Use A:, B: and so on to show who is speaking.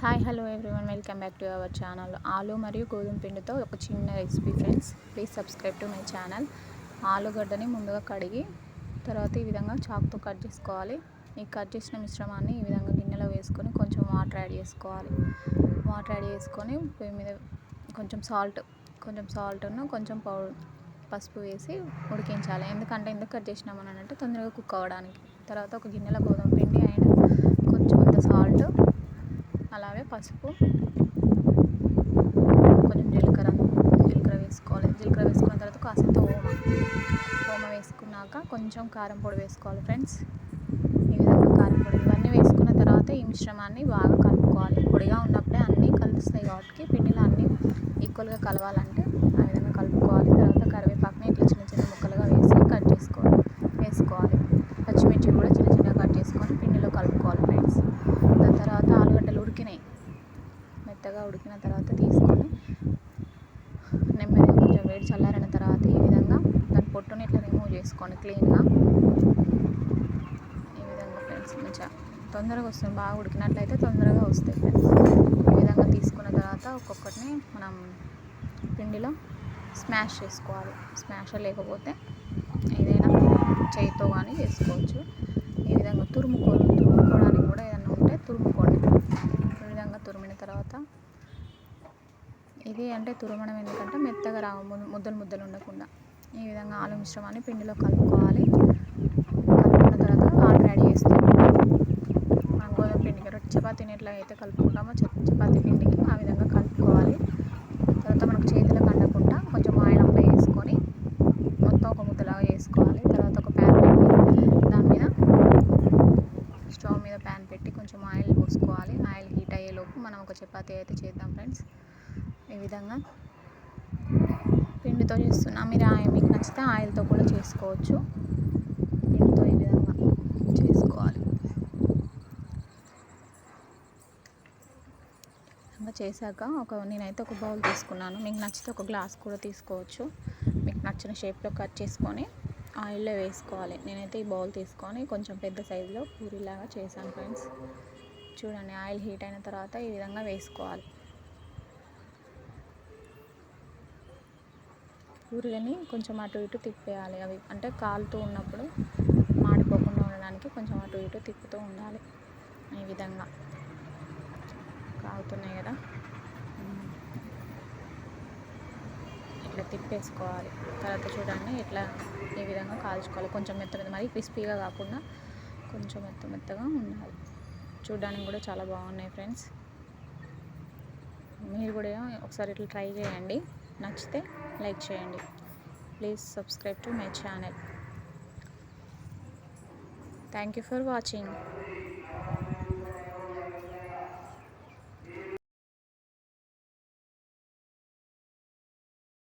A: Hi hello everyone, welcome back to our channel. ఆలు మరియు గోధుమ పిండితో ఒక చిన్న recipe friends. Please subscribe to my channel. ఆలుగడ్డని ముందుగా కడిగి తర్వాత ఈ విధంగా చాకుతో కట్ చేసుకోవాలి. ఈ కట్ చేసిన మిశ్రమాన్ని ఈ విధంగా గిన్నెలో వేసుకొని కొంచెం వాటర్ యాడ్ చేసుకోవాలి. వాటర్ యాడ్ చేసుకొని పొయ్యి మీద కొంచెం సాల్ట్ను కొంచెం పసుపు వేసి ఉడికించాలి. ఎందుకు కట్ చేసినామని అంటే తొందరగా కుక్ అవ్వడానికి. తర్వాత ఒక గిన్నెలో గోధుమ పిండి అండ్ కొంచెం అంత సాల్ట్, అలాగే పసుపు, కొంచెం జీలకర్ర వేసుకోవాలి. జీలకర్ర వేసుకున్న తర్వాత కాసేంత ఓమ వేసుకున్నాక కొంచెం కారం పొడి వేసుకోవాలి ఫ్రెండ్స్. ఈ విధంగా కారం పొడి ఇవన్నీ వేసుకున్న తర్వాత ఈ మిశ్రమాన్ని బాగా కలుపుకోవాలి. పొడిగా ఉన్నప్పుడే అన్నీ కలుస్తాయి కాబట్టి పిండిలో అన్నీ ఈక్వల్గా కలవాలంటే ఆ విధంగా కలుపుకోవాలి. తర్వాత కరివేపాకుని ఇట్లా చిన్న చిన్న ముక్కలుగా వేసుకోవాలి. పచ్చిమిర్చి కూడా చిన్న చిన్నగా కట్ చేసుకొని పిండిలో కలుపుకోవాలి ఫ్రెండ్స్. దాని తర్వాత ఆలుగడ్డలు మెత్తగా ఉడికిన తర్వాత తీసుకొని నెమ్మదిగా కొంచెం వేడి చల్లారిన తర్వాత ఈ విధంగా దాని పొట్టుని ఇట్లా రిమూవ్ చేసుకోండి క్లీన్గా. ఈ విధంగా ఫ్రెండ్స్ మంచిగా తొందరగా వస్తుంది. బాగా ఉడికినట్లయితే తొందరగా వస్తాయి ఫ్రెండ్స్. ఈ విధంగా తీసుకున్న తర్వాత ఒక్కొక్కటిని మనం పిండిలో స్మాష్ చేసుకోవాలి. స్మాషర్ లేకపోతే ఏదైనా చేయితో కానీ చేసుకోవచ్చు. ఈ విధంగా తురుముకోవడానికి కూడా ఏదైనా ఉంటే తురుముకోండి. ఈ విధంగా తురిమిన తర్వాత ఇది అంటే తురమడం ఎందుకంటే మెత్తగా రావు, ముద్దలు ఉండకుండా. ఈ విధంగా ఆలు మిశ్రమాన్ని పిండిలో కలుపుకోవాలి. కలుపుకున్న తర్వాత వాటర్ యాడ్ చేసుకోవాలి. మనం గోధుమ పిండికి చపాతీని ఎట్లా అయితే కలుపుకుంటామో చపాతీ పిండికి ఆ విధంగా కలుపుకోవాలి. తర్వాత మనకు చేతులకు అంటకుండా కొంచెం ఆయిల్ అప్లై చేసుకొని మొత్తం ఒక ముద్దలాగా చేసుకోవాలి. తర్వాత ఒక ప్యాన్ పెట్టి దాని మీద స్టవ్ మీద ప్యాన్ పెట్టి కొంచెం ఆయిల్ పోసుకోవాలి. ఆయిల్ హీట్ అయ్యేలోపు మనం ఒక చపాతీ అయితే చేద్దాం ఫ్రెండ్స్. ఈ విధంగా పిండితో చేస్తున్నా, మీకు నచ్చితే ఆయిల్తో కూడా చేసుకోవచ్చు. పిండితో ఈ విధంగా చేసుకోవాలి. ఇంకా చేశాక నేనైతే ఒక బౌల్ తీసుకున్నాను. మీకు నచ్చితే ఒక గ్లాస్ కూడా తీసుకోవచ్చు. మీకు నచ్చిన షేప్లో కట్ చేసుకొని ఆయిల్లో వేసుకోవాలి. నేనైతే ఈ బౌల్ తీసుకొని కొంచెం పెద్ద సైజులో పూరీలాగా చేశాను ఫ్రెండ్స్. చూడండి, ఆయిల్ హీట్ అయిన తర్వాత ఈ విధంగా వేసుకోవాలి. పూరీలని కొంచెం అటు ఇటు తిప్పేయాలి. అవి అంటే కాలుతూ ఉన్నప్పుడు మాడిపోకుండా ఉండడానికి కొంచెం అటు ఇటు తిప్పుతూ ఉండాలి. ఈ విధంగా కాలుతున్నాయి కదా, ఇట్లా తిప్పేసుకోవాలి. తర్వాత చూడండి ఇట్లా ఈ విధంగా కాల్చుకోవాలి. కొంచెం మరీ క్రిస్పీగా కాకుండా కొంచెం మెత్తగా ఉండాలి. చూడడానికి కూడా చాలా బాగున్నాయి ఫ్రెండ్స్. మీరు కూడా ఒకసారి ఇట్లా ట్రై చేయండి. నచ్చితే లైక్ చేయండి. Please subscribe to my channel. Thank you for watching.